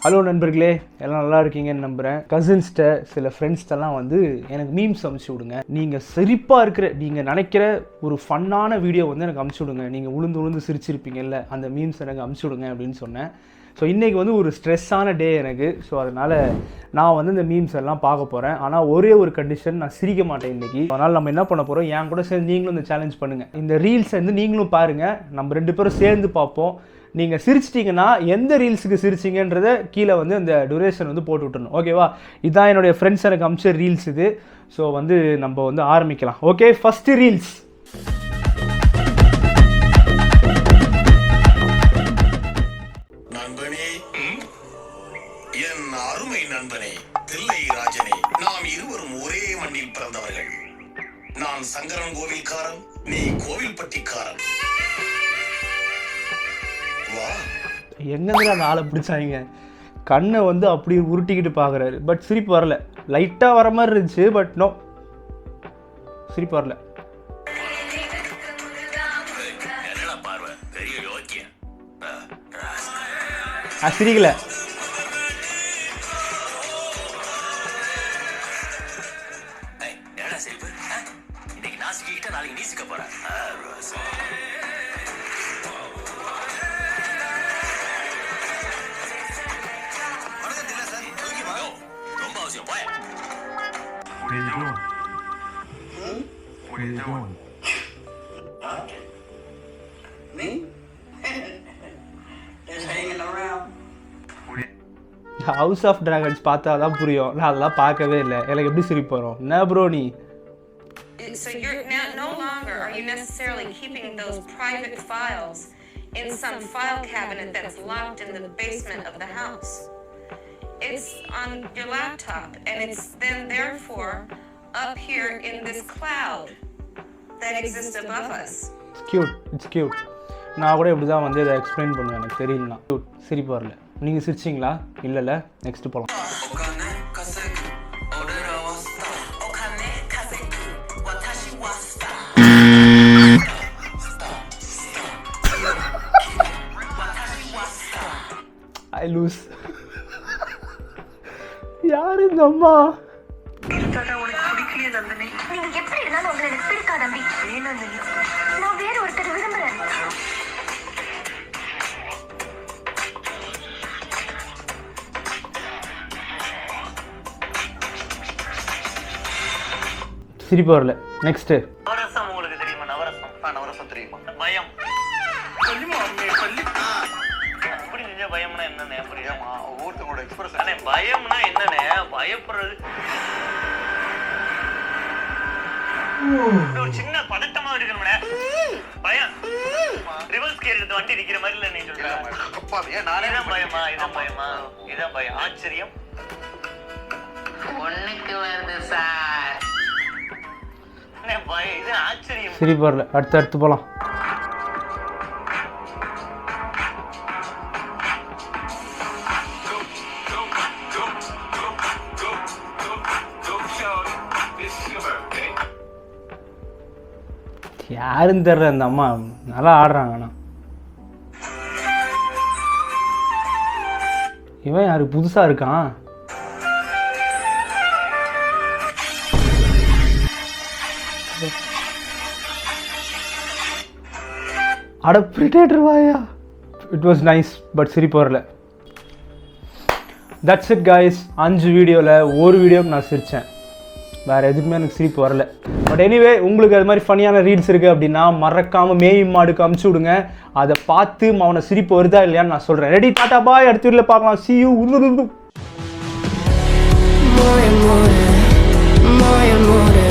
Hello நண்பர்களே, எல்லாம் நல்லா இருக்கீங்கன்னு நம்புகிறேன். கசின்ஸ்கிட்ட சில ஃப்ரெண்ட்ஸ்டெல்லாம் வந்து எனக்கு மீம்ஸ் அமுச்சு விடுங்க, நீங்கள் சிரிப்பாக இருக்கிற நீங்கள் நினைக்கிற ஒரு ஃபன்னான வீடியோ வந்து எனக்கு அமுச்சு விடுங்க, நீங்கள் உளுந்து சிரிச்சிருப்பீங்கல்ல அந்த மீம்ஸ் எனக்கு அமுச்சு விடுங்க அப்படின்னு சொன்னேன். ஸோ இன்றைக்கி வந்து ஒரு ஸ்ட்ரெஸ்ஸான டே எனக்கு. ஸோ அதனால் நான் வந்து இந்த மீம்ஸ் எல்லாம் பார்க்க போகிறேன். ஆனால் ஒரே ஒரு கண்டிஷன், நான் சிரிக்க மாட்டேன் இன்றைக்கி. அதனால் நம்ம என்ன பண்ண போகிறோம், என் கூட சேர்ந்து நீங்களும் இந்த சேலஞ்ச் பண்ணுங்கள். இந்த ரீல்ஸை வந்து நீங்களும் பாருங்கள், நம்ம 2 பேரும் சேர்ந்து பார்ப்போம். நீங்கள் சிரிச்சிட்டிங்கன்னா எந்த ரீல்ஸுக்கு சிரிச்சிங்கன்றதை கீழே வந்து அந்த டூரேஷன் வந்து போட்டு விட்டுருணும். ஓகேவா? இதுதான் என்னுடைய ஃப்ரெண்ட்ஸ் எனக்கு அமிச்ச ரீல்ஸ் இது. ஸோ வந்து நம்ம வந்து ஆரம்பிக்கலாம். Okay, first reels. நண்பனே, என் அருமை நண்பனே, தில்லை ராஜனே, நாம் இருவரும் ஒரே மண்ணில் பிறந்தவர்கள். நான் சங்கரன் கோவில்காரன், நீ கோவில்பட்டிக்காரன். என்னங்க அந்த ஆளை பிடிச்சாங்க, கண்ணை வந்து அப்படி உருட்டிக்கிட்டு பார்க்குறாரு. பட் சிரிப்பு வரல. லைட்டாக வர மாதிரி இருந்துச்சு, பட் நோ, சிரிப்பு வரல. சிரிக்கல. What are you doing? What are you doing? Me? Just hanging around. House of dragons பார்த்தா தான் புரியும். நான் அதெல்லாம் பார்க்கவே இல்லை. எனக்கு எப்படி சிரிப்பு வரும்? என்ன ப்ரோ நீ? So you're now no longer are you necessarily keeping those private files in some file cabinet that's locked in the basement of the house. It's on your laptop and it's then therefore up here in this cloud that exists above us. It's cute. It's cute. நான் கூட இப்படி தான் வந்து இதை explain பண்ணுவேன், எனக்கு தெரியும்னா. சிரிப்பு வரல. நீங்கள் சிரிச்சிங்களா? இல்லைல்ல. நெக்ஸ்ட் போகலாம். ஐ லூஸ். யார் இந்த அம்மா? நீங்க எப்படி இருந்தாலும் உங்களை எனக்கு பிடிக்காது அம்பி. நான் வேற ஒருத்தர் விரும்புறேன். சிரிப்பு வரல. நெக்ஸ்ட். நவரசம் உங்களுக்கு தெரியுமா? நவரசம் தெரியுமா? பயம். அப்படி செஞ்ச பயம்னா என்னன்னு புரியுமா? ஒவ்வொருத்தரோட எக்ஸ்பிரஷன். அண்ணே, பயம்னா என்னன்னு பயப்படுறது ஒரு சின்ன பதட்டமா இருக்கணும்னே. பயம் ரிவர்ஸ் கியர் எடுத்து வண்டி நிக்கிற மாதிரி இல்ல நீ சொல்ற. இதான் பயமா? இதான் பயமா? இதான் பயம். ஆச்சரியம் ஒண்ணுக்கு வருது சார். பயம் இது ஆச்சரியம். சிரிப்பு வரல. அடுத்து போலாம். யாருன்னு தெரியல, அந்த அம்மா நல்லா ஆடுறாங்க. ஆனால் இவன் யாரு புதுசா இருக்கான்? அட பிரிடேட்டர் வாயா. இட் வாஸ் நைஸ், பட் சிரிப்பு வரல. That's it guys. 5 வீடியோவில் ஒரு வீடியோக்கு நான் சிரித்தேன், வேறு எதுக்குமே எனக்கு சிரிப்பு வரல. பட் எனிவே, உங்களுக்கு அது மாதிரி ஃபனியான ரீல்ஸ் இருக்குது அப்படின்னா மறக்காமல் மேய் மாடுக்கு அமுச்சு விடுங்க. அதை பார்த்து அவனை சிரிப்பு வருதா இல்லையான்னு நான் சொல்கிறேன். ரெடி, டாட்டா பாய். அடுத்த வீடியோவில் பார்க்கலாம். See you. More and more.